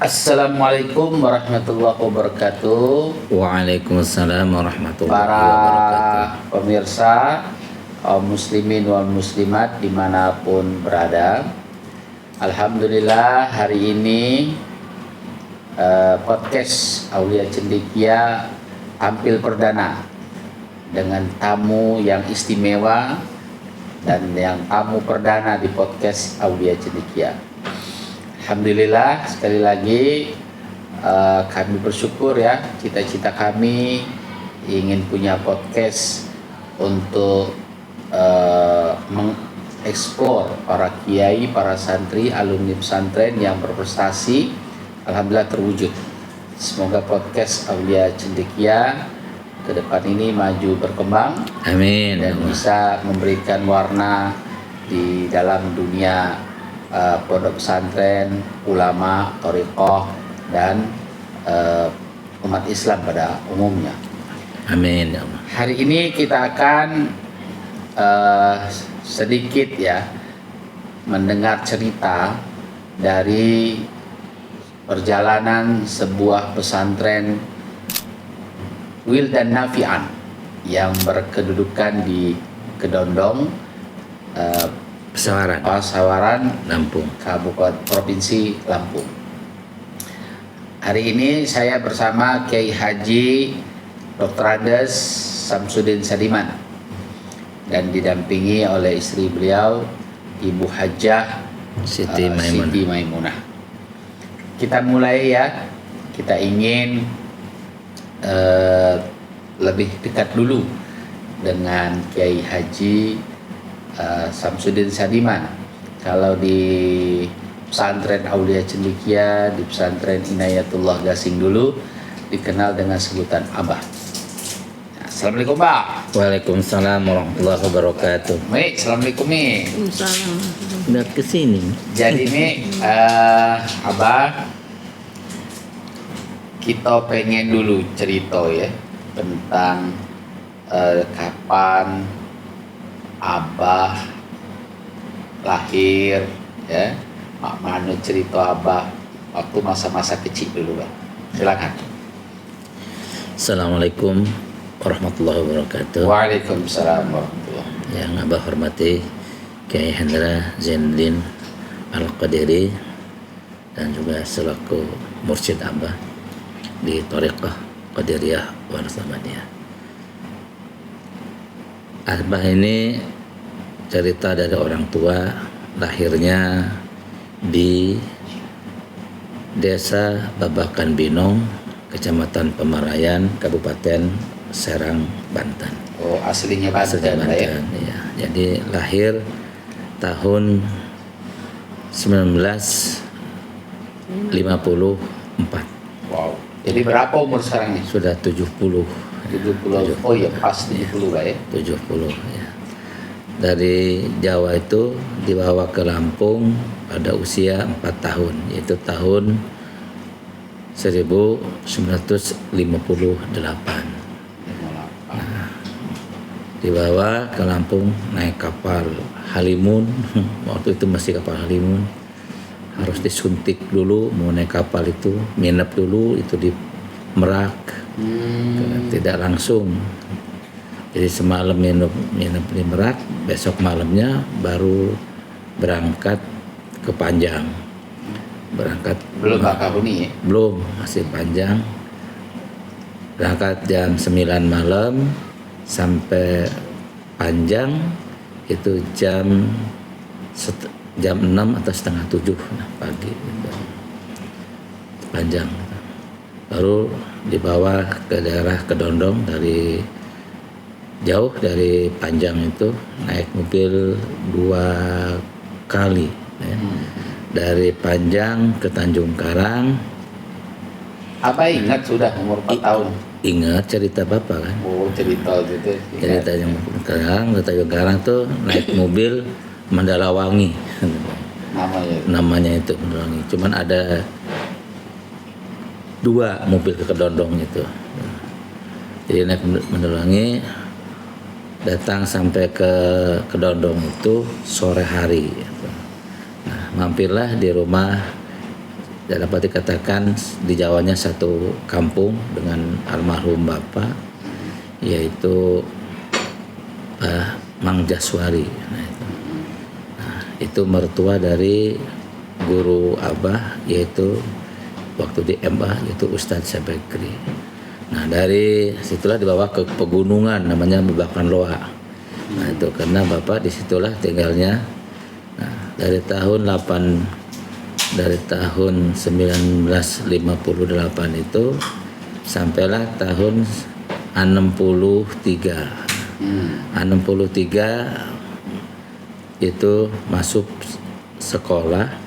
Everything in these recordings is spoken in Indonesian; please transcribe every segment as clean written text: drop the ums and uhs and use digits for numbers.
Assalamualaikum warahmatullahi wabarakatuh. Waalaikumsalam warahmatullahi Para wabarakatuh. pemirsa, kaum muslimin wal muslimat dimanapun berada, alhamdulillah hari ini podcast Aulia Cendekia tampil perdana dengan tamu yang istimewa dan yang tamu perdana di podcast Aulia Cendekia. Alhamdulillah, sekali lagi kami bersyukur ya, cita-cita kami ingin punya podcast untuk mengeksplor para kiai, para santri, alumni pesantren yang berprestasi. Alhamdulillah terwujud. Semoga podcast Aulia Cendekia ke depan ini maju berkembang. Amin. Dan bisa memberikan warna di dalam dunia pondok pesantren, ulama, thariqah, dan umat Islam pada umumnya. Amin ya Allah. Hari ini kita akan sedikit ya mendengar cerita dari perjalanan sebuah pesantren Wildan Nafi'an yang berkedudukan di Kedondong, Pasawaran, Lampung, Kabupaten Provinsi Lampung. Hari ini saya bersama Kiai Haji Dr. Andes Samsudin Sadiman dan didampingi oleh istri beliau Ibu Hajah Siti Maimunah. Kita mulai ya. Kita ingin lebih dekat dulu dengan Kiai Haji Samsudin Sadiman. Kalau di pesantren Aulia Cendekia, di pesantren Inayatullah Gasing dulu dikenal dengan sebutan Abah. Nah, Assalamualaikum Pak. Waalaikumsalam warahmatullahi wabarakatuh. Mi, Assalamualaikum Mi. Udah kesini. Jadi Mi, Abah, kita pengen dulu cerita ya tentang kapan Abah lahir ya, mana cerita Abah waktu masa-masa kecil dulu Bang. Silakan. Assalamualaikum warahmatullahi wabarakatuh. Waalaikumsalam warahmatullahi. Yang Abah hormati Kiai Hendra Zainuddin Al-Qadiri dan juga selaku mursyid Abah di Thariqah Qadiriyah wal Samadiyah. Abah ini cerita dari orang tua, lahirnya di Desa Babakan Binong, Kecamatan Pemarayan, Kabupaten Serang, Banten. Oh, aslinya Banten, ya. Ya. Jadi lahir tahun 1954. Wow. Jadi berapa umur sekarang ini? Sudah 70. 70. Oh iya, pas 70 Pak ya. 70 ya. Dari Jawa itu dibawa ke Lampung pada usia 4 tahun, yaitu tahun 1958. Nah, dibawa ke Lampung naik kapal Halimun. Waktu itu masih kapal Halimun. Harus disuntik dulu, mau naik kapal itu nginep dulu itu di Merak. Tidak langsung. Jadi semalam nginep di Merak, besok malamnya baru berangkat ke Panjang. Berangkat Belum Bakahuni ya? Belum, masih Panjang. Berangkat jam 9 malam sampai Panjang itu jam 6 atau setengah 7 pagi gitu. Panjang. Baru dibawa ke daerah Kedondong, dari jauh dari Panjang itu naik mobil 2 kali ya. Dari Panjang ke Tanjung Karang. Apa ingat sudah umur 4 tahun? Ingat cerita Bapak kan? Oh, cerita gitu. Cerita Tanjung Karang, ke Tanjung Karang tuh naik mobil Mandalawangi. Namanya itu Mandalawangi. Cuman ada 2 mobil ke Kedondong itu. Jadi naik Mandalawangi, datang sampai ke Kedondong itu sore hari. Nah, mampirlah di rumah dapat dikatakan di Jawanya satu kampung dengan almarhum bapak, yaitu Mang Jaswari. Itu mertua dari guru Abah, yaitu waktu di MA, yaitu Ustadz Syabekri. Nah, dari situlah dibawa ke pegunungan namanya Babakan Loa. Nah, itu karena bapak disitulah tinggalnya. Nah, dari tahun 1958 itu sampailah tahun 63. 63 itu masuk sekolah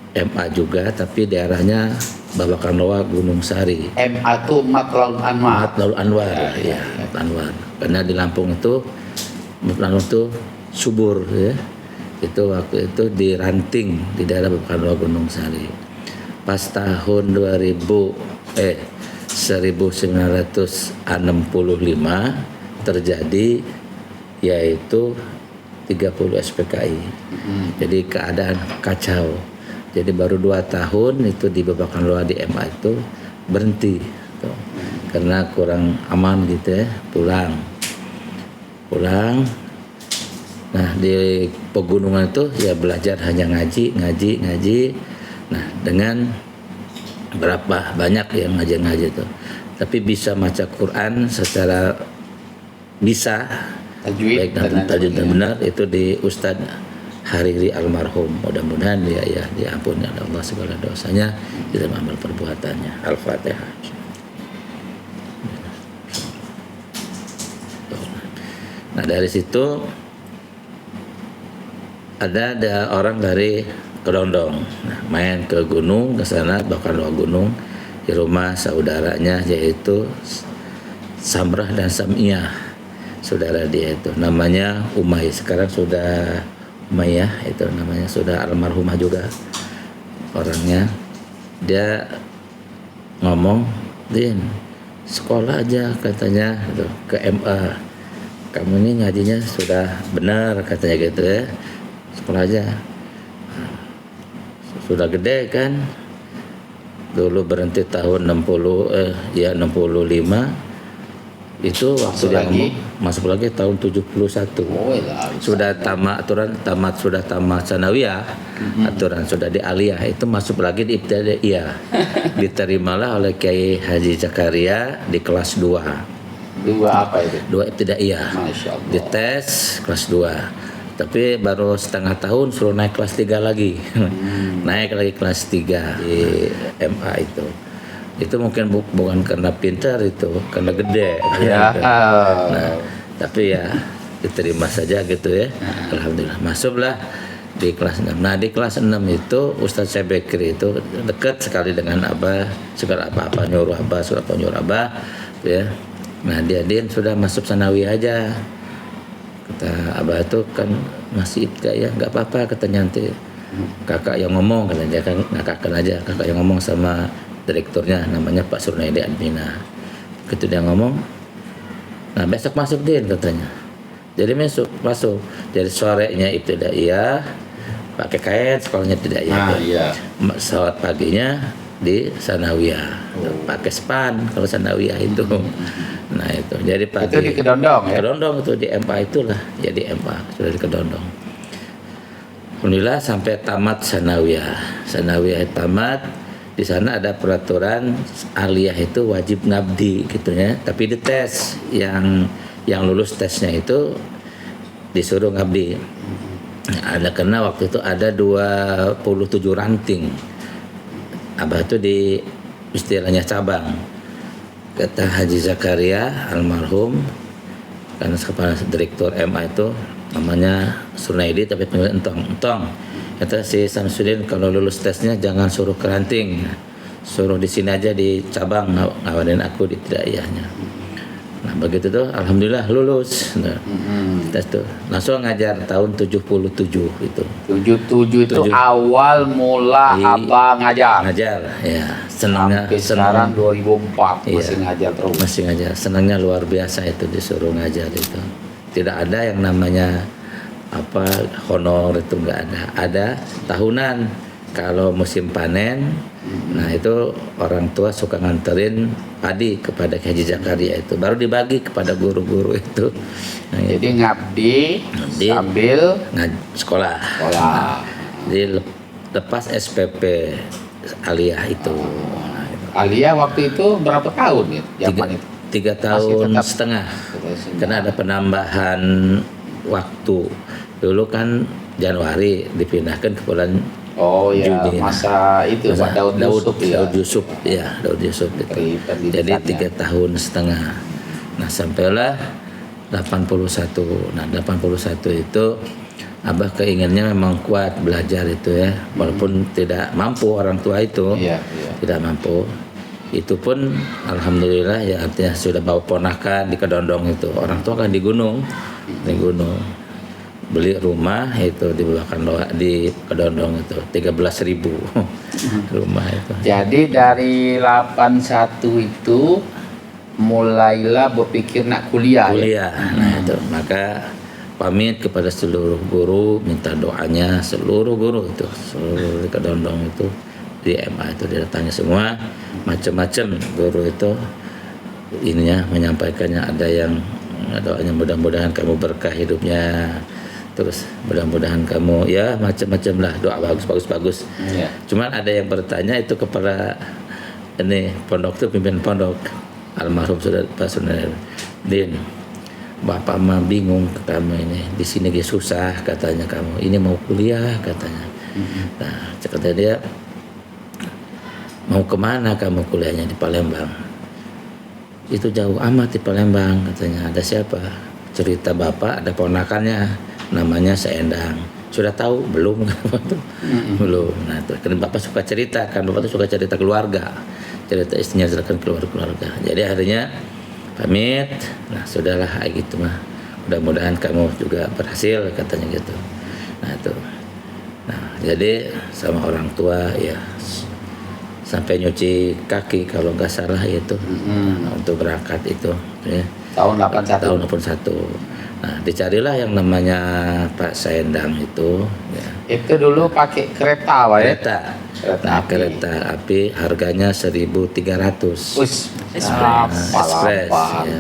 MA juga, tapi daerahnya Babakan Loa Gunung Sari. MA itu Matlaul Anwar. Matlaul Anwar, ya, Anwar. Karena di Lampung itu Matlaul itu subur, ya. Itu waktu itu di Ranting di daerah Babakan Loa Gunung Sari. Pas tahun 1965 terjadi yaitu 30 SPKI. Jadi keadaan kacau. Jadi baru 2 tahun itu di Babakan Loa di MA itu berhenti tuh. Karena kurang aman gitu ya, pulang. Nah, di pegunungan itu ya belajar hanya ngaji. Nah, dengan berapa banyak yang ngaji itu. Tapi bisa baca Quran secara bisa, baik dan tajwid dan benar, itu di Ustadz Hariri almarhum. Mudah-mudahan dia ya diampuni oleh Allah segala dosanya, kita amal perbuatannya. Al-Fatihah. Nah, dari situ ada orang dari Kedondong, nah, main ke gunung, ke sana Babakan Loa gunung, di rumah saudaranya yaitu Samrah dan Samiyah, saudara dia itu namanya Umay, sekarang sudah Umayyah itu namanya, sudah almarhumah juga orangnya. Dia ngomong, Din, sekolah aja katanya gitu, ke MA, kamu ini ngajinya sudah benar katanya gitu ya, sekolah aja. Sudah gede kan, dulu berhenti tahun 65 itu waktu dia ngomong, masuk lagi tahun 71. Sudah tamat aturan, sudah tamat sanawiyah, aturan sudah di aliyah, itu masuk lagi di ibtidaiyah. Diterimalah oleh Kiai Haji Zakaria di kelas 2. 2 apa itu? 2 ibtidaiyah. Masya Allah. Dites kelas 2. Tapi baru setengah tahun suruh naik kelas 3 lagi. Naik lagi kelas 3 di MA itu. Itu mungkin bukan karena pintar, itu karena gede. Ya. Nah, tapi ya diterima saja gitu ya. Alhamdulillah. Masuklah di kelas 6. Nah, di kelas 6 itu Ustadz Syabekri itu dekat sekali dengan Abah, segala apa-apa nyuruh Abah, ya. Nah, dia sudah masuk sanawiyah aja. Kata Abah itu kan masih ibtidaiyah, nggak apa-apa katanya, nanti kakak yang ngomong katanya, kan ngakakan aja, kakak yang ngomong sama direkturnya namanya Pak Surnaidi Admina. Gitu dia ngomong, nah besok masuk Din katanya. Jadi masuk. Jadi sorenya ibtidaiyah, pakai kain, sekolahnya ibtidaiyah. Iya. Saat paginya di sanawiyah, pakai span kalau sanawiyah itu. Nah itu, jadi pagi. Itu di Kedondong ya? Kedondong itu di MA itulah, jadi MA sudah di Kedondong. Alhamdulillah sampai tamat sanawiyah tamat. Di sana ada peraturan aliyah itu wajib ngabdi gitu ya, tapi dites yang lulus tesnya itu disuruh ngabdi. Ada karena waktu itu ada 27 ranting. Abah itu di istilahnya cabang. Kata Haji Zakaria almarhum, karena kepala direktur MA itu namanya Surnaidi tapi panggil Entong. Kata si Samsudin, kalau lulus tesnya jangan suruh ke ranting, suruh di sini aja di cabang ngawarin aku di ibtidaiyahnya. Nah begitu tuh alhamdulillah lulus. Nah, tes tuh langsung ngajar tahun 77 itu. 77 itu awal mula Abah ngajar ya. Senangnya sekarang 2004 masih ngajar terus. Masih ngajar. Senangnya luar biasa itu disuruh ngajar itu. Tidak ada yang namanya honor itu, nggak ada. Ada tahunan kalau musim panen Nah itu orang tua suka nganterin padi kepada Ki Haji Zakaria itu, baru dibagi kepada guru-guru itu. Nah, Jadi ngabdi Ngabdi. sambil sekolah. sekolah. Jadi lepas SPP aliyah itu. Nah, itu. Alia waktu itu berapa tahun ya? Zaman itu? 3 tahun tetap- setengah. Karena ada penambahan waktu. Dulu kan Januari dipindahkan ke bulan Oh ya, Juni. masa itu Pak Daud Yusuf ya. Daud Yusuf, ya Daud Yusuf itu. Pendidikannya. Jadi 3 tahun setengah. Nah sampailah 81. Nah 81 itu Abah keinginannya memang kuat belajar itu ya, walaupun tidak mampu orang tua itu, Iya, iya. tidak mampu. Itu pun alhamdulillah ya, artinya sudah bawa ponakan di Kedondong itu. Orang tua kan di gunung, beli rumah itu di Babakan Loa di Kedondong itu 13.000 rumah itu. Jadi dari 81 itu mulailah berpikir nak kuliah. Ya? Kuliah. Nah itu maka pamit kepada seluruh guru, minta doanya seluruh guru itu, seluruh di Kedondong itu di MA itu didatangi semua, macam-macam guru itu ininya menyampaikannya, ada yang doanya mudah-mudahan kamu berkah hidupnya, terus mudah-mudahan kamu ya macam-macam lah doa bagus. Iya. Cuman ada yang bertanya itu kepada ini pondok itu, pimpinan pondok almarhum sudah Pak Sunaddin, Bapak mah bingung kamu ini di sini susah katanya, kamu ini mau kuliah katanya. Nah kata dia, mau kemana kamu kuliahnya? Di Palembang. Itu jauh amat di Palembang katanya. Ada siapa? Cerita bapak ada ponakannya namanya Seendang. Sudah tahu belum? Belum. Nah itu kan bapak suka cerita, kan bapak tuh suka cerita keluarga, cerita istrinya, ceritakan keluarga. Jadi akhirnya pamit. Nah sudahlah kayak gitu mah, mudah-mudahan kamu juga berhasil katanya gitu. Nah itu, nah jadi sama orang tua ya sampai nyuci kaki kalau nggak salah itu untuk berangkat itu ya. Tahun 81. Tahun 81. Nah dicarilah yang namanya Pak Saendang itu ya. Itu dulu pakai kereta Pak ya? Kereta api. kereta api harganya 1.300. Wis, Express ya.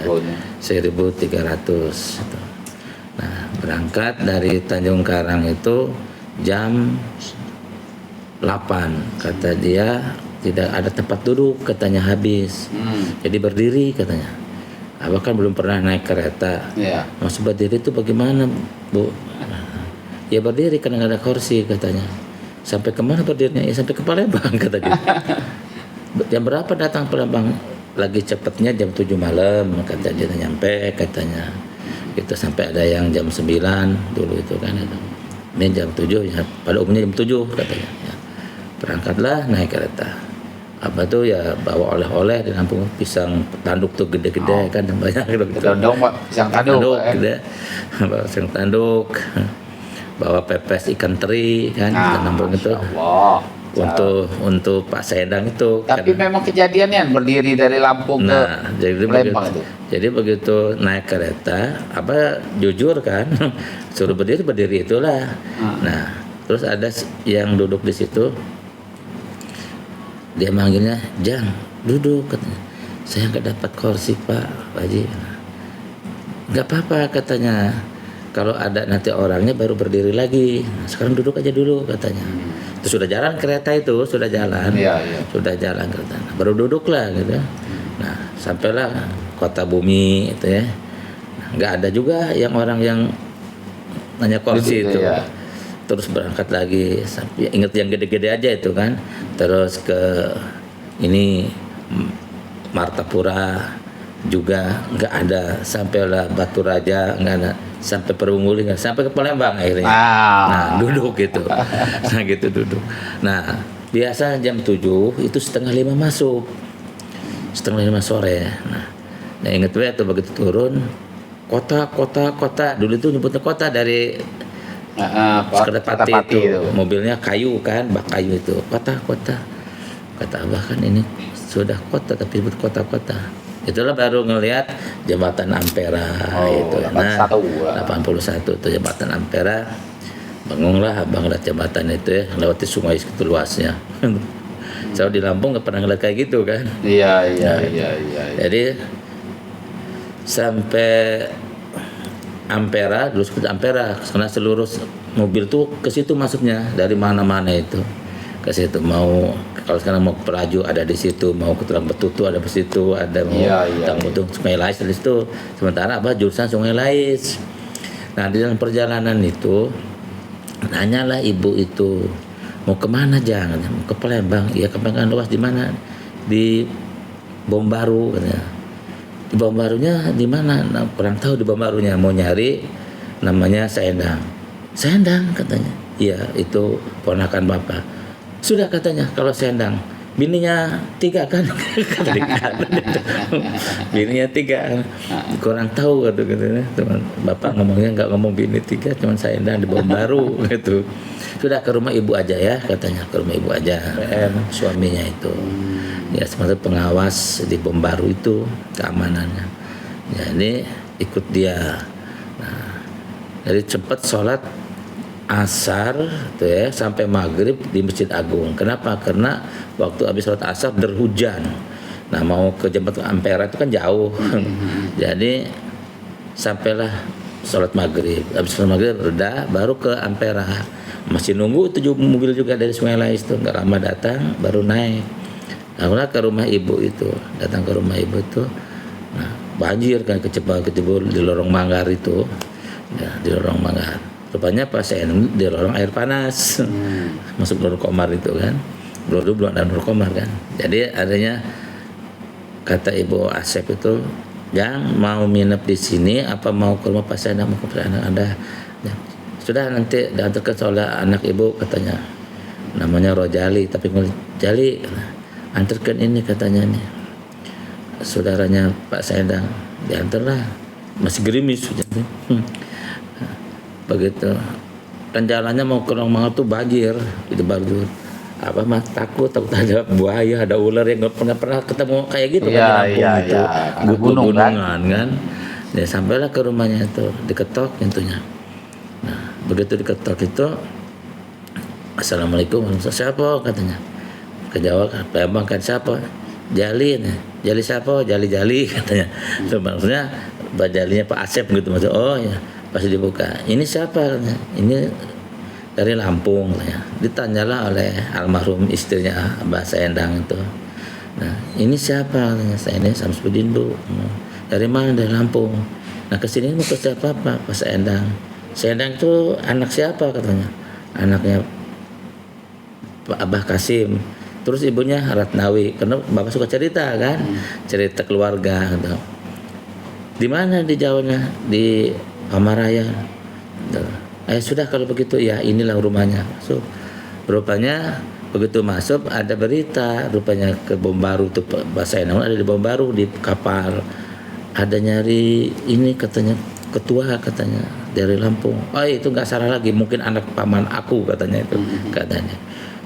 1.300 itu. Nah berangkat dari Tanjung Karang itu jam 8, kata dia tidak ada tempat duduk katanya, habis. Jadi berdiri katanya. Abah kan belum pernah naik kereta. Iya. Maksud berdiri itu bagaimana Bu? Ya berdiri karena nggak ada kursi katanya. Sampai kemana berdirinya? Ya sampai ke Palembang kata dia. Jam berapa datang Palembang? Lagi cepatnya jam 7 malam kata dia, nyampe katanya. Itu sampai ada yang jam 9 dulu itu kan itu. Ini jam 7 ya, pada umumnya jam 7 katanya ya. Berangkatlah naik kereta. Apa tuh ya bawa oleh-oleh di Lampung, pisang tanduk tuh gede-gede kan banyak gitu. Kedondong Pak, pisang tanduk Pak, ya? Gede. Bawa pisang tanduk. Bawa pepes ikan teri kan di Lampung itu. Wah. Untuk Pak Saendang itu. Tapi memang kejadiannya berdiri dari Lampung ke Palembang itu. Jadi begitu naik kereta, apa jujur kan, suruh berdiri itulah. Nah, terus ada yang duduk di situ, dia manggilnya, Jang, duduk katanya. Saya nggak dapat kursi Pak Haji. Nggak apa-apa katanya. Kalau ada nanti orangnya baru berdiri lagi. Nah, sekarang duduk aja dulu katanya. Itu sudah jalan kereta itu, sudah jalan. Iya. Sudah jalan kereta. Nah, baru duduklah gitu. Nah, sampailah Kota Bumi itu ya. Nah, nggak ada juga yang orang yang nanya kursi Duduk, itu. ya. Terus berangkat lagi, sampai ingat yang gede-gede aja itu kan. Terus ke ini Martapura juga nggak ada, sampailah Batu Raja nggak ada, sampai Perungguling, sampai ke Palembang akhirnya. Nah duduk gitu. Nah gitu duduk. Nah biasa jam 7 itu setengah 5 masuk, setengah 5 sore. Nah inget tuh begitu turun kota dulu itu nyebutnya kota dari Sekretapati itu. Mobilnya kayu kan, bak kayu itu. Kota. Kata Abah kan ini sudah kota tapi disebut kota. Itulah baru ngelihat jembatan Ampera itu. 81 itu jembatan Ampera. Bengonglah Abang lihat jembatan itu ya, lewati sungai segitu luasnya. Kalau di Lampung nggak pernah ngeliat kayak gitu kan. Iya. Jadi sampai Ampera, dulu sebut Ampera, karena seluruh mobil tuh ke situ masuknya dari mana-mana itu ke situ. Mau kalau sekarang mau ke Pelaju ada di situ, mau ke Tulang Betutu ada di situ, ada mau Tanggutung Sungai Lais di situ. Sementara jurusan Sungai Lais. Nah di dalam perjalanan itu nanyalah ibu itu mau kemana jangan, mau ke Palembang, iya ke Palembang luas di mana? Di Bom Baru katanya. Di Bom Barunya di mana? Nah, kurang tahu di Bom Barunya, mau nyari namanya Sendang. Sendang katanya. Iya, itu ponakan bapak. Sudah katanya kalau Sendang. Bininya 3 kan? Bininya 3. Kurang tahu katanya. Teman bapak ngomongnya nggak ngomong bini 3, cuman Sendang di Bom Baru gitu. Sudah ke rumah ibu aja ya katanya, ke rumah ibu aja. Suaminya itu. Ya sementara pengawas di Bom Baru itu keamanannya. Jadi ikut dia. Nah, jadi cepat sholat asar tuh ya sampai maghrib di Masjid Agung. Kenapa? Karena waktu habis sholat asar berhujan. Nah mau ke jembatan Ampera itu kan jauh. Jadi sampailah sholat maghrib. Habis sholat maghrib reda baru ke Ampera. Masih nunggu itu mobil juga dari Sungai Lais itu, nggak lama datang baru naik. Nah, ke rumah ibu itu, datang ke rumah ibu itu, nah, banjir kan kecebur di lorong Manggar itu, ya, di lorong Manggar. Rupanya pas saya di lorong air panas, masuk Nur Komar itu kan, dulu belum ada Nur Komar kan. Jadi adanya kata ibu Asep itu, yang mau nginep di sini, apa mau ke rumah Pak Sendang, mau ke rumah Anda, ya. Sudah nanti diantarkan oleh anak ibu katanya, namanya Rojali, tapi Jali. Antarkan ini katanya nih saudaranya Pak Sendang, diantarlah, masih gerimis begitu kan jalannya mau ke Longmang tuh banjir itu baru apa mah takut ada buaya, ada ular yang nggak pernah ketemu kayak gitu kan di Lampung itu gunungan kan. Ya sampailah ke rumahnya itu, diketok pintunya. Nah begitu diketok itu, Assalamualaikum, siapa katanya. Kejawab Palembang kan siapa? Jali siapa? Jali katanya. Itu maksudnya Jalinya Pak Asep gitu maksudnya. Oh ya, pasti dibuka. Ini siapa katanya? Ini dari Lampung katanya. Ditanyalah oleh almarhum istrinya Mbak Sendang itu. Nah, ini siapa katanya? Saya ini Samsudin Bu. Dari mana? Dari Lampung. Nah, kesini mau ke siapa Pak? Pak Sendang. Sendang itu anak siapa katanya? Anaknya Pak Abah Kasim. Terus ibunya Ratnawi, karena bapak suka cerita kan, cerita keluarga gitu. Di mana di Jawanya? Di Pamaraya. Sudah kalau begitu ya inilah rumahnya. So, rupanya begitu masuk ada berita, rupanya ke Bom Baru itu bahasa Enang ada di Bom Baru di kapal. Ada nyari ini katanya ketua katanya dari Lampung. Oh itu nggak salah lagi, mungkin anak paman aku katanya itu katanya.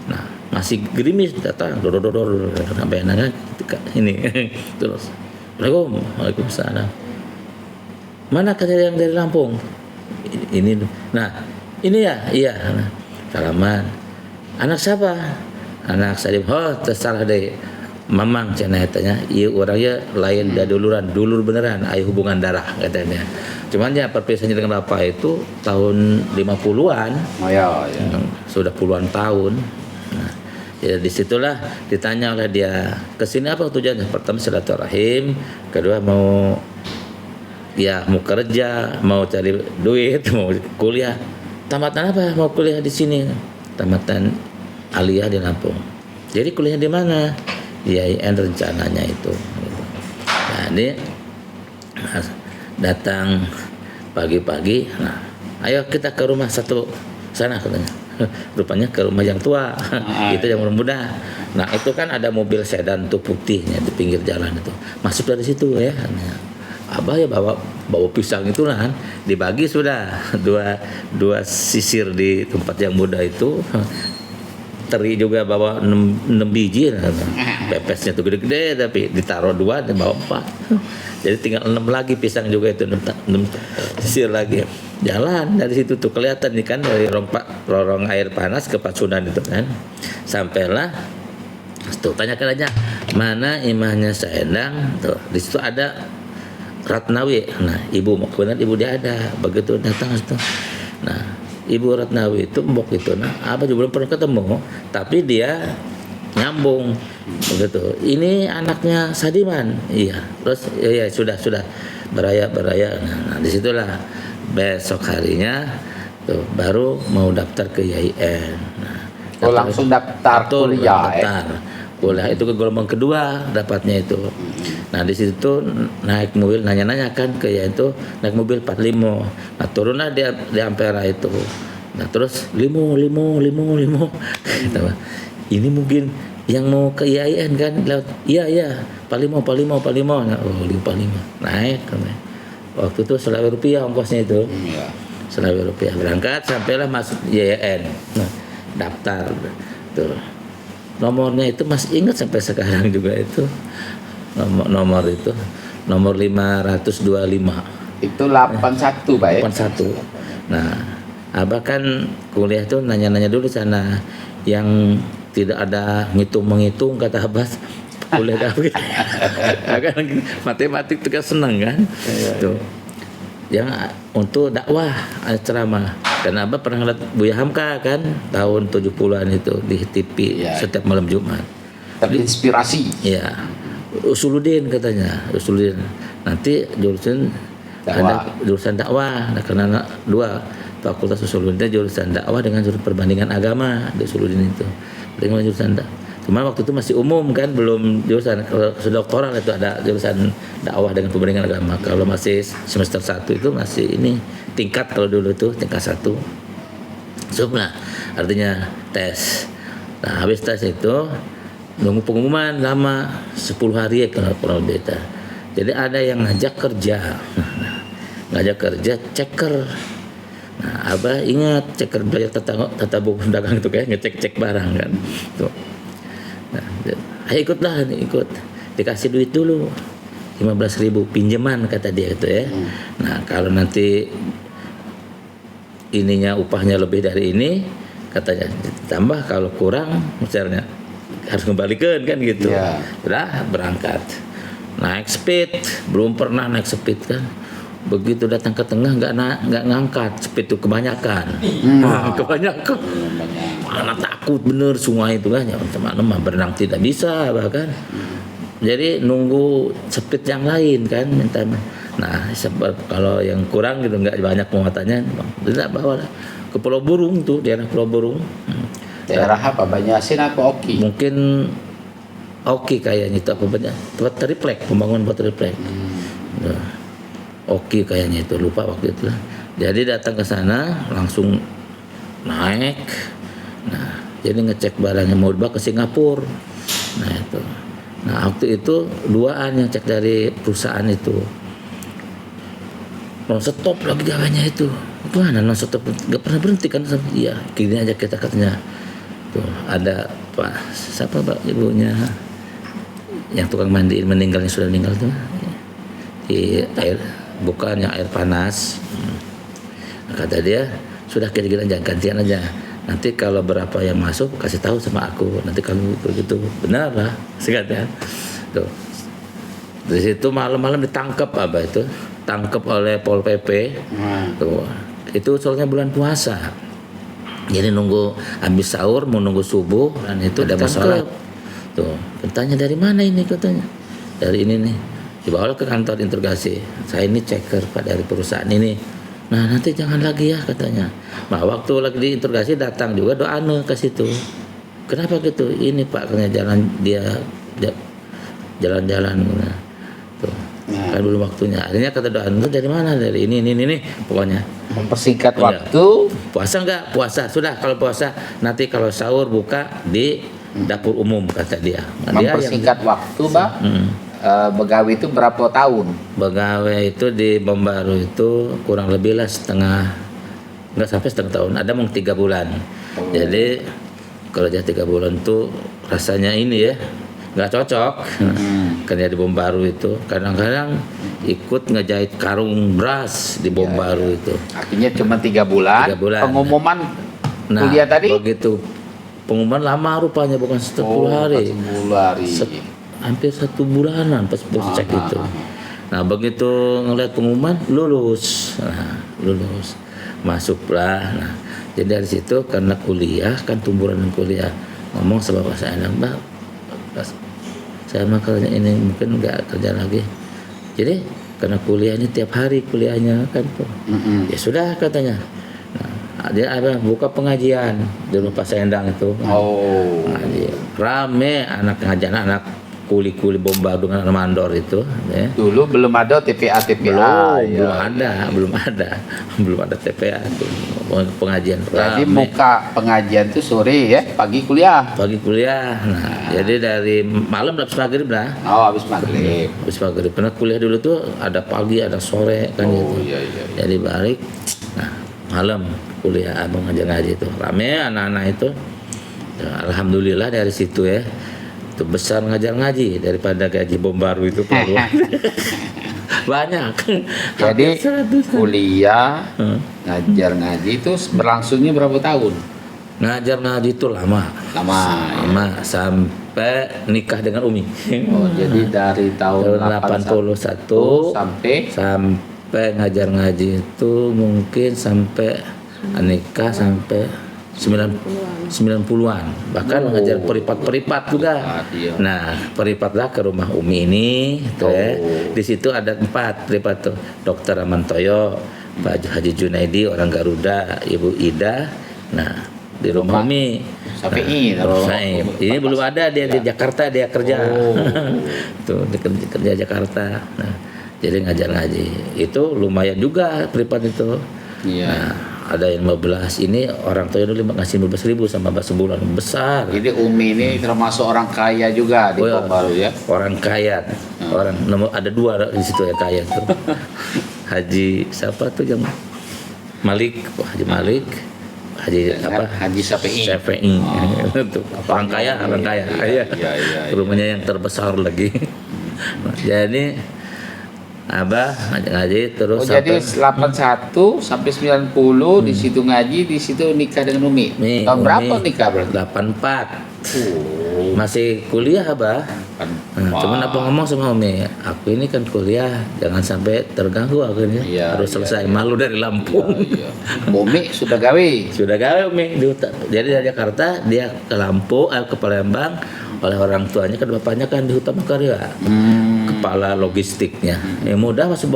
Nah masih gerimis datang dor sampai anak ini terus Waalaikumsalam, mana katanya yang dari Lampung ini nah ini ya iya nah, salaman anak siapa anak Salim. Oh tersalah deh Mamang cenah tanya iya orangnya lain dah dulur beneran ayo hubungan darah katanya. Cuman ya perpisahannya dengan bapak itu tahun 50-an. Oh ya. Sudah puluhan tahun. Nah, ya disitulah ditanya oleh dia kesini apa tujuannya. Pertama silaturahim, kedua mau kerja, mau cari duit, mau kuliah. Tamatan apa? Mau kuliah di sini. Tamatan aliyah di Lampung. Jadi kuliah di mana? Di IAIN rencananya itu. Jadi datang pagi-pagi. Nah, ayo kita ke rumah satu sana katanya. Rupanya ke rumah yang tua, itu yang muda. Nah itu kan ada mobil sedan tuh putihnya di pinggir jalan itu. Masuk dari situ ya. Abah ya bawa pisang itu kan, dibagi sudah dua sisir di tempat yang muda itu. Teri juga bawa 6 biji, pepesnya tuh gede-gede tapi ditaruh 2 dan bawa 4. Jadi tinggal 6 lagi pisang juga itu 6 sisir lagi. Jalan dari situ tuh kelihatan nih kan dari lorong air panas ke Pacunan itu kan. Sampailah Tuh tanyakan aja mana imahnya Saendang, tuh di situ ada Ratnawi. Nah, ibu benar ibu dia ada. Begitu datang itu. Nah, ibu Ratnawi itu mbok itu. Nah, apa juga belum pernah ketemu, tapi dia nyambung begitu. Ini anaknya Sadiman. Iya. Terus ya sudah beraya. Nah, disitulah besok harinya tuh baru mau daftar ke YIN. Nah, langsung daftar kuliah. Kuliah itu ke gelombang kedua dapatnya itu. Nah di situ naik mobil nanya-nanya kan ke ya itu naik mobil 45. Nah turunlah di Ampera itu. Nah terus limo. Gitu. Ini mungkin yang mau ke IAIN kan lewat iya Palimo. Nah, oh 45 naik kan. Waktu itu Rp100 ongkosnya itu. Rp100 berangkat sampailah masuk IAIN. Nah daftar tuh. Nomornya itu masih ingat sampai sekarang juga itu nomor itu nomor 525 itu 81 baik 81. Nah abah kan kuliah tuh nanya-nanya dulu sana yang tidak ada menghitung kata abah kuliah dapet kan matematik itu kan senang kan tuh yang untuk dakwah ceramah. Dan abah pernah lihat Buya Hamka kan tahun 70-an itu di TV setiap malam Jumat. Terinspirasi. Iya. Usuluddin katanya. Usuluddin. Nanti jurusan dakwah. Ada jurusan dakwah. Nah, karena dua fakultas Usuluddin jurusan dakwah dengan jurusan perbandingan agama di Usuluddin itu. Dengan jurusan dakwah. Cuma waktu itu masih umum kan belum jurusan. Kalau sudah doktoral itu ada jurusan dakwah dengan perbandingan agama. Kalau masih semester 1 itu masih ini tingkat kalau dulu tuh tingkat 1. Nah, artinya tes. Nah, habis tes itu nunggu pengumuman lama 10 hari ya kalau kurang lebih. Jadi ada yang ngajak kerja. Ngajak kerja ceker. Nah, abah ingat ceker belajar tata buku dagang itu kayak ngecek-cek barang kan. Tuh. Nah, ayo ikut dikasih duit dulu 15.000 pinjaman kata dia gitu ya. Nah kalau nanti ininya upahnya lebih dari ini katanya tambah, kalau kurang misalnya harus kembalikan kan gitu. Udah berangkat naik speed, belum pernah naik speed kan. Begitu datang ke tengah nggak ngangkat speed itu kebanyakan. Kebanyakan. Mana takut bener sungai itu kan ya teman-teman berenang tidak bisa bahkan. Jadi nunggu speed yang lain kan minta. Nah sebab kalau yang kurang gitu nggak banyak muatannya tidak bawa ke Pulau Burung tuh, daerah Pulau Burung. Daerah apa? Banyasin apa Oki? Mungkin Oki kayaknya itu apa banyak buat triplek, pembangunan buat triplek. Oki kayaknya itu lupa waktu itu. Jadi datang ke sana langsung naik. Nah, jadi ngecek barangnya mau dibawa ke Singapura. Nah itu. Nah waktu itu duaan yang cek dari perusahaan itu. Non stop lagi jalannya itu. Mana non stop nggak pernah berhenti kan sama dia. Gini aja kita katanya. Tuh ada Pak siapa Pak ibunya yang tukang mandiin meninggalnya sudah meninggal tuh di air bukan yang air panas. Nah, kata dia sudah kira-kira jangan gantian aja. Nanti kalau berapa yang masuk kasih tahu sama aku. Nanti kamu begitu benar lah, sekatnya. Tuh. Di situ malam-malam ditangkap apa itu? Tangkap oleh Pol PP. Tuh. Itu soalnya bulan puasa. Jadi nunggu habis sahur mau nunggu subuh dan itu ada sholat. Tuh, bertanya dari mana ini katanya? Dari ini nih. Dibawa ke kantor interogasi. Saya ini ceker Pak dari perusahaan ini. Nah nanti jangan lagi ya katanya. Nah waktu lagi diinterogasi datang juga doane ke situ. Kenapa gitu? Ini Pak katanya jalan-jalan. Nah, tuh. Kan belum waktunya. Akhirnya kata doane dari mana? Dari ini pokoknya. Mempersingkat waktu. Puasa enggak? Puasa. Sudah kalau puasa nanti kalau sahur buka di dapur umum kata dia. Nah, mempersingkat waktu Mbak. Begawe itu berapa tahun? Begawe itu di Bombaru itu kurang lebih lah nggak sampai setengah tahun, ada mau 3 bulan. Jadi kalau jadi 3 bulan tuh rasanya ini ya nggak cocok. Kerja di Bombaru itu kadang-kadang ikut ngejahit karung beras di Bombaru itu. Artinya cuma 3 bulan. 3 bulan. Pengumuman kuliah tadi? Begitu pengumuman lama rupanya, bukan 10 hari. 10 hari. Hampir 1 bulanan pas cek itu. Nah begitu ngeliat pengumuman lulus, lulus, masuklah. Nah jadi dari situ karena kuliah kan tumburan kuliah, ngomong sama bapak saya, Mbak, saya mah kerja ini mungkin nggak kerja lagi. Jadi karena kuliah ini tiap hari kuliahnya kan tuh. Ya sudah katanya. Nah, dia ada buka pengajian di rumah Pak Sendang itu. Oh. Nah, rame anak ngajian, anak kuli-kuli bomba dengan mandor itu. Ya. Dulu belum ada TPA. Belum ada TPA itu. Pengajian. Jadi rame. muka pengajian itu sore ya, pagi kuliah. Pagi kuliah. Nah, jadi dari malam habis maghrib lah. Oh, habis maghrib. Habis maghrib. Karena kuliah dulu tuh ada pagi, ada sore kan gitu. Iya. Jadi balik. Nah, malam kuliah abang ngaji itu. Rame anak-anak itu. Ya, alhamdulillah dari situ ya. Itu besar ngajar ngaji daripada gaji bom baru itu keluar. Banyak. Jadi Hampir 100. kuliah ngajar ngaji itu berlangsungnya berapa tahun? Ngajar ngaji itu lama sampai nikah dengan Umi. Oh, jadi dari tahun 81 sampai ngajar ngaji itu mungkin sampai nikah sampai 90-an, bahkan ngajar peripat juga. Iya. Nah, peripatlah ke rumah Umi ini, tuh ya. Di situ ada 4 peripat tuh, Dokter Amantoyo, Pak Haji Junaidi orang Garuda, Ibu Ida. Nah, di rumah Umi. Safi'i. Ini belum ada, dia di Jakarta dia kerja. Tuh dia kerja Jakarta. Nah, jadi ngajar ngaji. Itu lumayan juga peripat itu. Iya. Nah, ada yang 15, ini orang tua dulu ngasih 15.000 sama Mbak sebulan, besar. Jadi Umi ini termasuk orang kaya juga di Pekanbaru ya. Orang kaya, orang ada 2 di situ ya kaya tuh. Haji siapa tuh yang Malik, Haji Malik, Haji Safi'i. Itu orang kaya. Iya. Rumahnya yang terbesar lagi. Jadi Abah ngaji terus jadi 81 sampai 90 di situ ngaji, di situ nikah dengan Umi. Tahun berapa nikah berarti? 84. Masih kuliah Abah. Cuman apa ngomong sama Umi, aku ini kan kuliah, jangan sampai terganggu aku ini. Harus selesai. Malu dari Lampung. Umi sudah gawe. Umi. Jadi dari Jakarta dia ke Lampung, ke Palembang. Oleh orang tuanya kan bapaknya kan di Utama Karya. Kepala logistiknya. Mudah masuk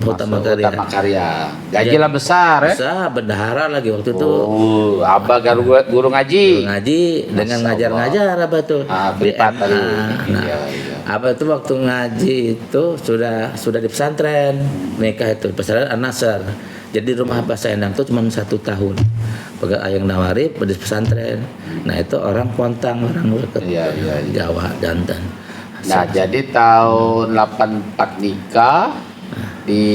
Utama Karya. Gaji lah besar ya. Besar, bendahara lagi waktu itu. Abah guru ngaji. Dengan ngajar-ngajar Abah tuh. Di Abah itu waktu ngaji itu sudah di pesantren. Nikah itu pesantren An-Nasr. Jadi rumah Abah Sendang itu cuma 1 tahun. Pegang ayang nawari di pesantren. Nah itu orang Kontang, orang Jawa, Jantan. Nah jadi tahun 84 nikah di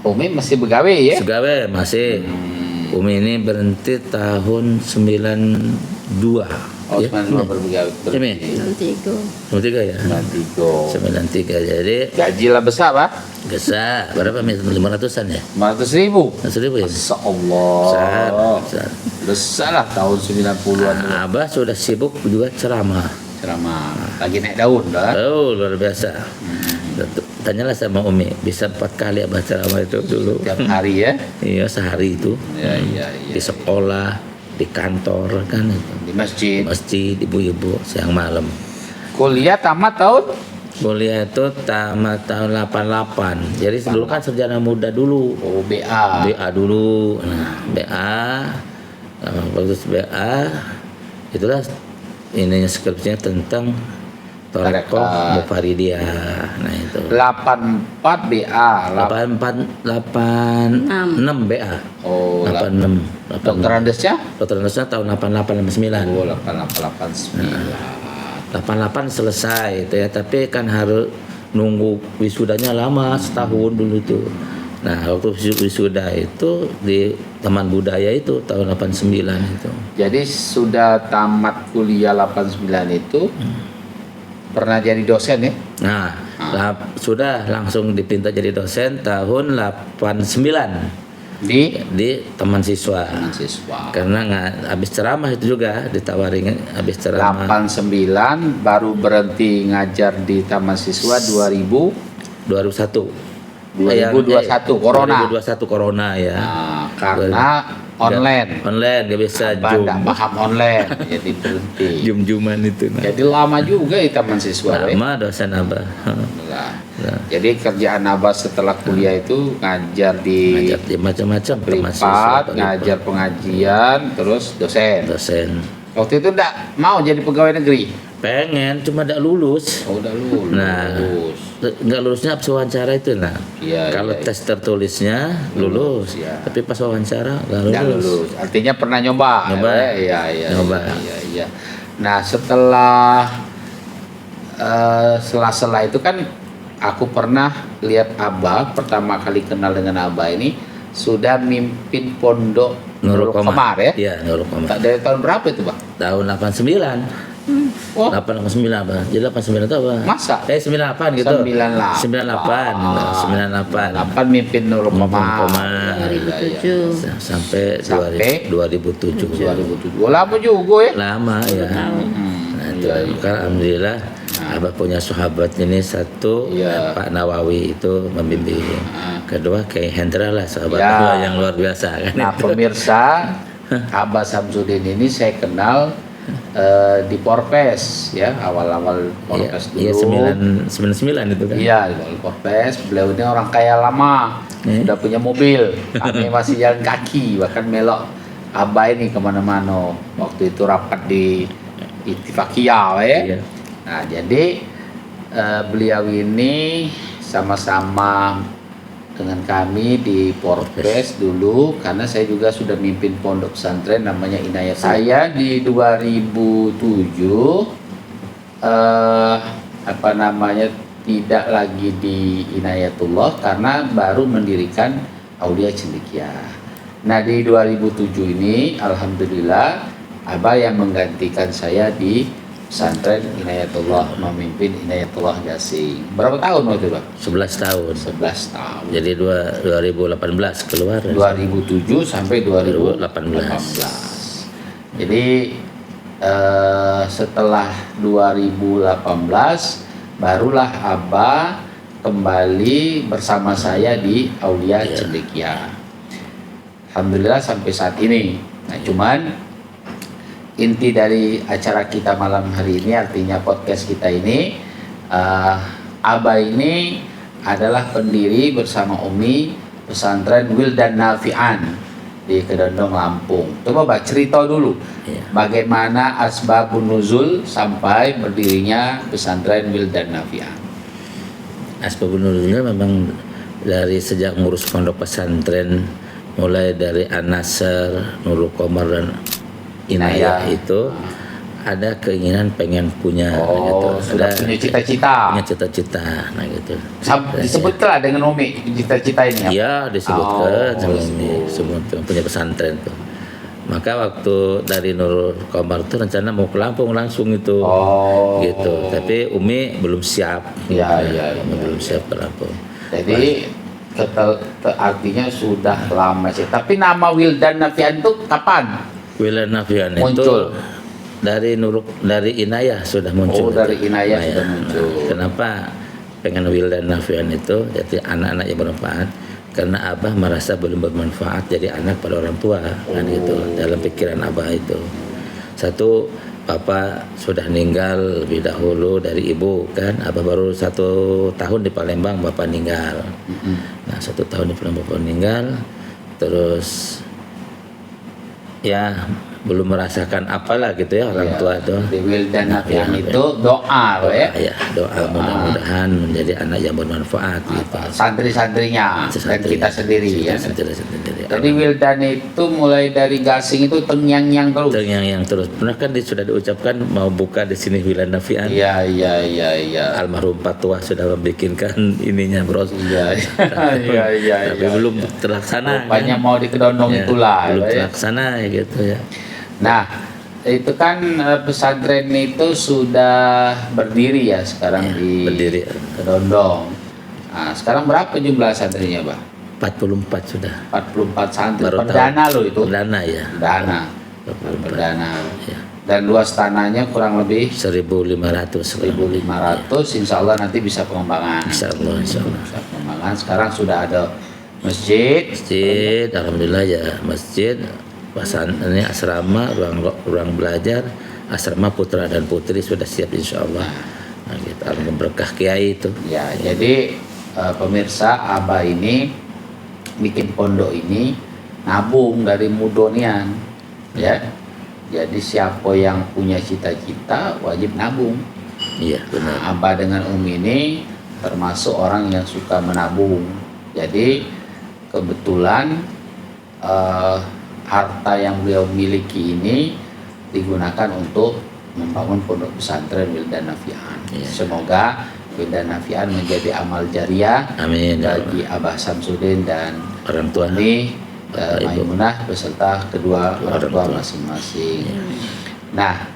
Umi masih begawe ya? Begawe masih. Umi ini berhenti tahun 92. Oh, 92 berbegawe. 93 ya? 93. Jadi gaji lah besar Pak? Besar. Berapa? 500-an ya? 500.000. 500.000 ya? Masya Allah. Besar. Besar lah tahun 90-an. Abah sudah sibuk juga ceramah. Lagi naik daun dah. Oh, luar biasa. Tanyalah sama Umi, bisa 4 kali Abah ceramah itu dulu. Tiap hari ya? Iya, sehari itu. Di sekolah, di kantor kan itu. Di masjid, ibu-ibu siang malam. Kuliah tamat tahun? Kuliah itu tamat tahun 88. Jadi dulu kan sarjana muda dulu. Oh, BA. BA dulu. Nah, BA. Waktu BA itulah ininya skripsinya tentang Thariqah Mufaridiyah. Nah itu. 84 BA. 86 BA. Oh, 86. Dokter Andesnya? Dokter Andesnya tahun 88 89. Oh, 88 88 selesai itu ya, tapi kan harus nunggu wisudanya lama, setahun dulu itu. Nah, waktu wisuda itu di Taman Budaya itu tahun 89 itu. Jadi sudah tamat kuliah 89 itu pernah jadi dosen ya? Nah, sudah langsung dipinta jadi dosen tahun 89. di taman siswa. Siswa. Karena nggak habis ceramah itu juga ditawarin habis ceramah. 89 baru berhenti ngajar di taman siswa 2021 corona. 2021 corona ya. Nah, karena online nggak bisa Zoom. Nggak paham online jadi berhenti. Jum-juman itu. Nah. Jadi lama juga di taman siswa. Lama dosen Abah. Nah. Jadi kerjaan Abah setelah kuliah itu ngajar di macam-macam privat, ngajar pengajian, terus dosen. Waktu itu enggak mau jadi pegawai negeri. Pengen, cuma enggak lulus. Oh, udah lulus. Nah, enggak lulusnya pas wawancara itu nah. Kalau tes tertulisnya lulus, tapi pas wawancara enggak lulus. Artinya pernah nyoba. Iya. Nyoba. Iya. Nah, setelah sela-sela itu kan aku pernah lihat Abah, pertama kali kenal dengan Abah ini sudah mimpin pondok Nurul Qamar ya? Iya, Nurul Qamar. Dari tahun berapa itu, Pak? Tahun 89. Oh. 889 apa? Jadi 89 itu apa? Masa? 98 gitu. 98. 8 mimpin Nurul Qamar. 2007 sampai 2007. 2007. Lama juga ya? Lama ya. Nah, itu alhamdulillah Abah punya sahabat ini satu Pak Nawawi itu membimbing. Kedua Kiai Hendra lah sahabat yang luar biasa kan. Nah, pemirsa, Abah Samsudin ini saya kenal di Porpes ya, awal-awal Porpes dulu. Iya 99 itu kan. Iya, di Porpes. Beliau ini orang kaya lama, sudah punya mobil. Kami masih jalan kaki, bahkan melok Abah ini kemana-mana. Waktu itu rapat di Ittifaqiyah ya. Iya. Nah, jadi beliau ini sama-sama dengan kami di Porpes dulu, karena saya juga sudah mimpin pondok pesantren namanya Inayat. Saya di 2007 tidak lagi di Inayatullah karena baru mendirikan Aulia Cendekia. Nah, di 2007 ini alhamdulillah Abah yang menggantikan saya di pesantren Inayatullah, memimpin Inayatullah Gasing. Berapa tahun waktu itu, Pak? 11 tahun. 11 tahun. Jadi 2018 keluar. 2007 sampai 2018. Jadi setelah 2018 barulah Abah kembali bersama saya di Aulia Cendekia. Alhamdulillah sampai saat ini. Nah, cuman inti dari acara kita malam hari ini, artinya podcast kita ini, Abah ini adalah pendiri bersama Umi pesantren Wildan Nafi'an di Kedondong, Lampung. Coba Pak cerita dulu bagaimana asbabun nuzul sampai berdirinya pesantren Wildan Nafi'an. Asbabun nuzulnya memang dari sejak ngurus pondok pesantren, mulai dari An-Nasr, Nurul Qamar dan Inayah itu ada keinginan pengen punya gitu. Sudah punya cita-cita. Punya cita-cita, nah gitu. Disebutlah dengan Umi cita-cita ini ya? Iya, disebutkan sama Umi, semua punya pesantren tuh. Maka waktu dari Nurul Qamar itu rencana mau ke Lampung langsung itu. Gitu. Tapi Umi belum siap. Belum siap ke Lampung. Jadi artinya sudah lama sih. Tapi nama Wildan Nafi'an itu kapan? Wildan Nafi'an muncul itu dari Inayah sudah muncul. Dari Inayah sudah muncul. Kenapa pengen Wildan Nafi'an itu? Jadi anak-anak yang bermanfaat. Karena Abah merasa belum bermanfaat jadi anak pada orang tua, kan gitu. Dalam pikiran Abah itu. Satu, Bapak sudah meninggal lebih dahulu dari ibu kan. Abah baru 1 tahun di Palembang Bapak meninggal. Nah 1 tahun di Palembang Bapak meninggal. Terus ya belum merasakan apalah gitu ya orang tua itu. Di Wildan Nafi'an itu doa ya. Doa mudah-mudahan menjadi anak yang bermanfaat gitu. Santri-santrinya dan kita sendiri ya. Sendiri. Jadi Wildan itu mulai dari Gasing itu tengyang-nyang terus. Tengyang-nyang terus. Pernah kan sudah diucapkan mau buka di sini Wildan Nafi'an. Iya. Almarhum Patwa sudah membikinkan ininya bros. Iya. Tapi belum terlaksana. Rupanya kan? Mau di Kedondong itulah. Belum terlaksana ya gitu ya. Nah, itu kan pesantren itu sudah berdiri ya sekarang di berdiri. Kedondong. Nah, sekarang berapa jumlah santrinya, Pak? 44 sudah. 44 santri Baru perdana tahu. loh itu. Perdana ya. Perdana. Ya. Dan luas tanahnya kurang lebih 1.500. 1.500. Insya Allah nanti bisa pengembangan. Insya Allah. Bisa pengembangan. Sekarang sudah ada masjid. Masjid, alhamdulillah ya, masjid, ini asrama, ruang belajar, asrama putra dan putri sudah siap insya Allah. Nah, kita berkah kiai itu. Ya, jadi pemirsa, Abah ini bikin pondok ini nabung dari mudonian, ya. Jadi siapa yang punya cita-cita wajib nabung. Iya, benar. Nah, Abah dengan Umi ini termasuk orang yang suka menabung. Jadi kebetulan harta yang beliau miliki ini digunakan untuk membangun pondok pesantren Wildan Nafian. Iya. Semoga Wildan Nafian menjadi amal jariah Amin. bagi Abah Samsudin dan Orang tua. Umi Bapak, Ibu. Maimunah beserta kedua orang tua tua. masing-masing. Nah,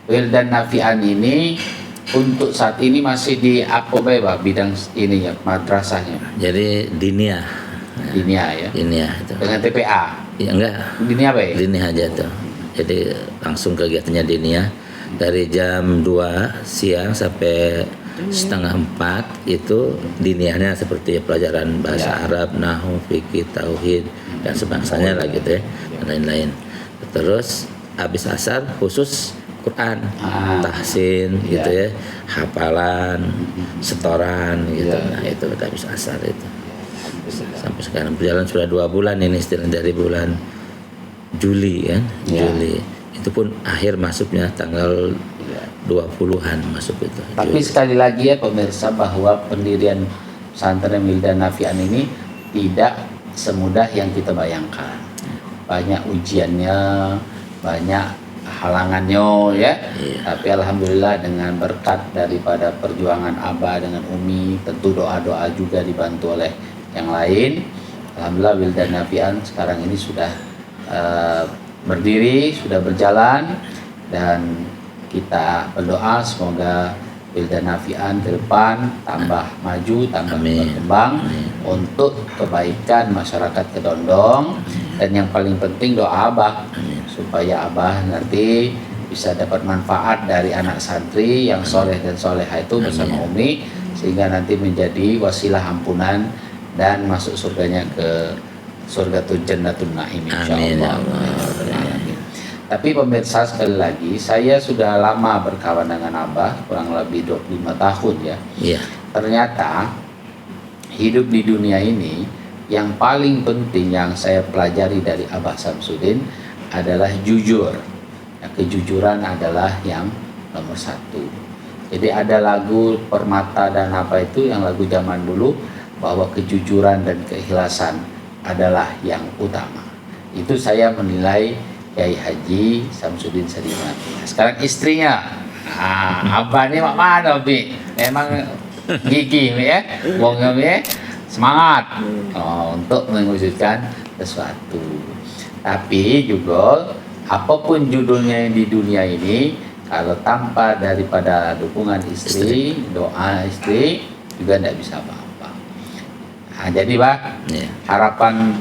Wildan Nafian ini untuk saat ini masih di apa Pak bidang ini ya, madrasahnya Jadi diniyah. Dinia ya, Diniyah itu. dengan TPA. Ya enggak, Dinia apa ya? diniyah aja tuh. Jadi langsung kegiatannya diniyah dari jam 2 siang sampai setengah 4 itu diniyahnya seperti pelajaran bahasa Arab, nahwu, fikih, tauhid dan sebangsanya lah gitu ya, dan lain-lain. Terus habis asar khusus Quran, tahsin gitu ya, hafalan, setoran gitu. Nah itu udah habis asar itu. Sampai sekarang berjalan sudah 2 bulan ini, istilahnya dari bulan Juli kan, Juli. Itu pun akhir masuknya tanggal 20-an masuk itu. Tapi sekali lagi ya pemirsa, bahwa pendirian pesantren Wildan Nafian ini tidak semudah yang kita bayangkan. Banyak ujiannya, banyak halangannya ya. Tapi alhamdulillah dengan berkat daripada perjuangan Abah dengan Umi, tentu doa-doa juga dibantu oleh yang lain. Alhamdulillah Wildan Nafian sekarang ini sudah berdiri, sudah berjalan, dan kita berdoa semoga Wildan Nafian ke depan tambah maju, tambah berkembang untuk kebaikan masyarakat Kedondong. Dan yang paling penting doa Abah supaya Abah nanti bisa dapat manfaat dari anak santri yang soleh dan soleha itu bersama Umi, sehingga nanti menjadi wasilah ampunan dan masuk surganya ke surga Jannatun Naim insyaallah. Tapi pemirsa, sekali lagi saya sudah lama berkawan dengan Abah, kurang lebih 25 tahun ya. Iya. Ternyata hidup di dunia ini yang paling penting yang saya pelajari dari Abah Samsudin adalah jujur. Ya, kejujuran adalah yang nomor 1. Jadi ada lagu Permata dan apa itu, yang lagu zaman dulu, bahwa kejujuran dan keikhlasan adalah yang utama. Itu saya menilai Kiai Haji Samsudin Sadiman. Sekarang istrinya, Abah ini mak mana Bi? Memang gigih ya, wongnya ya, semangat untuk mewujudkan sesuatu. Tapi juga apapun judulnya di dunia ini, kalau tanpa daripada dukungan istri, doa istri, juga tidak bisa apa-apa. Nah, jadi Pak, harapan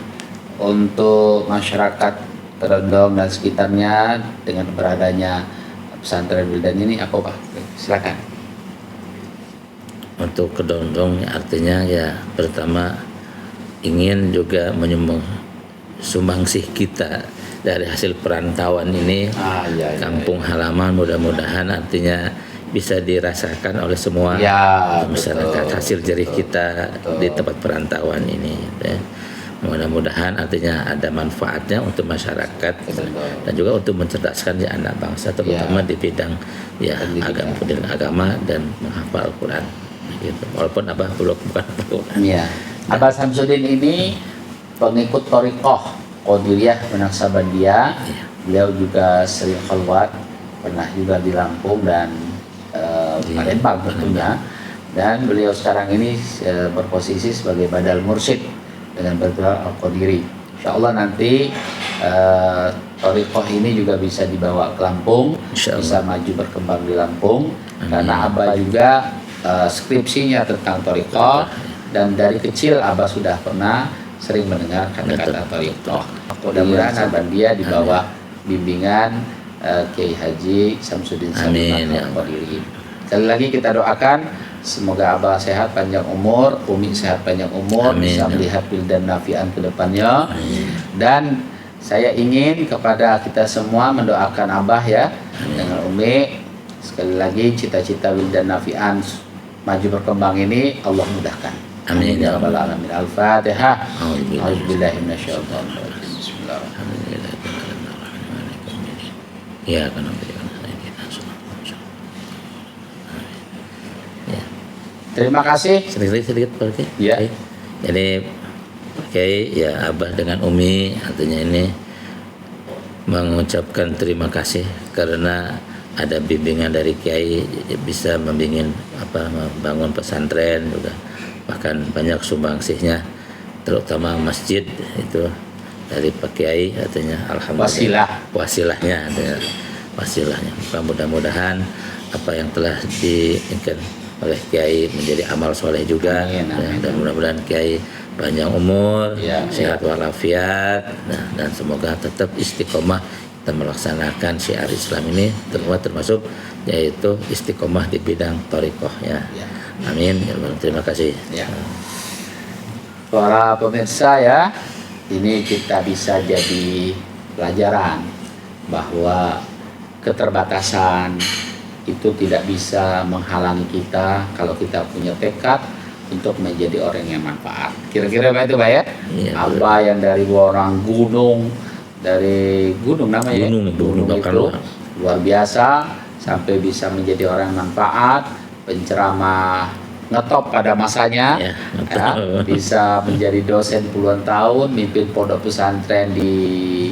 untuk masyarakat Kedondong dan sekitarnya dengan beradanya pesantren Wildan ini apa Pak? Silakan. Untuk Kedondong artinya ya pertama ingin juga menyumbang sumbangsih kita dari hasil perantauan ini, kampung halaman, mudah-mudahan artinya bisa dirasakan oleh semua masyarakat, hasil jerih kita di tempat perantauan ini ya. Mudah-mudahan artinya ada manfaatnya untuk masyarakat dan juga untuk mencerdaskan ya anak bangsa, terutama di bidang ya agama dan menghafal Al-Quran gitu. Walaupun Abah bukan Al-Quran. Iya. Abah Samsudin ini pengikut Thariqah Qadiriyah Menaksabandia. Beliau juga sering khalwat, pernah juga di Lampung dan Palembang tentunya. Dan beliau sekarang ini berposisi sebagai Badal Mursyid dengan bergelar Al-Qadiri. Insyaallah nanti Thariqah ini juga bisa dibawa ke Lampung, bisa maju berkembang di Lampung. Karena Abah juga skripsinya tentang Thariqah dan dari kecil Abah sudah pernah sering mendengar kata-kata thariqah. Mudah-mudahan Abah dia di bawah bimbingan Kiai Haji Samsudin Salim Al-Qadiri. Sekali lagi kita doakan semoga Abah sehat panjang umur, Umi sehat panjang umur, bisa melihat wildan nafian ke depannya. Dan saya ingin kepada kita semua mendoakan Abah ya dengan Umi. Sekali lagi cita-cita wildan nafian maju berkembang ini Allah mudahkan. Amin Ya rabbal alamin. Al-Fatihah. A'udzubillahi minasyaitonir rajim. Bismillahirrahmanirrahim. Ya kan. Terima kasih. Sedikit Pak Kiai. Ya. Jadi Pak Kiai ya Abah dengan Umi artinya ini mengucapkan terima kasih karena ada bimbingan dari Kiai bisa membimbing membangun pesantren juga, bahkan banyak sumbangsihnya terutama masjid itu dari Pak Kiai artinya alhamdulillah wasilahnya mudah-mudahan apa yang telah diinginkan oleh Kiai menjadi amal soleh juga. Amin. Dan mudah-mudahan Kiai panjang umur, sehat walafiat, dan semoga tetap istiqomah kita melaksanakan syiar Islam ini termasuk yaitu istiqomah di bidang thariqah ya. Amin. Terima kasih. Ya. Para pemirsa ya, ini kita bisa jadi pelajaran bahwa keterbatasan itu tidak bisa menghalangi kita kalau kita punya tekad untuk menjadi orang yang manfaat. Kira-kira apa itu Pak ya? Apa yang dari orang gunung namanya gunung itu luar biasa sampai bisa menjadi orang yang manfaat, penceramah ngetop pada masanya, bisa menjadi dosen puluhan tahun, mimpin pondok pesantren di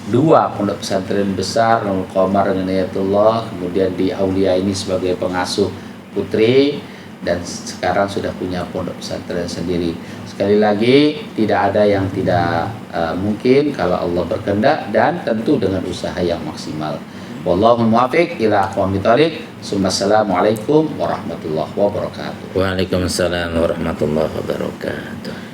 2 pondok pesantren besar, Nurul Qamar dengan Inayatullah, kemudian di Aulia ini sebagai pengasuh putri, dan sekarang sudah punya pondok pesantren sendiri. Sekali lagi tidak ada yang tidak mungkin kalau Allah berkehendak dan tentu dengan usaha yang maksimal. Wallahul muwaffiq ila aqwamit thoriq. Assalamualaikum warahmatullahi wabarakatuh. Waalaikumsalam warahmatullahi wabarakatuh.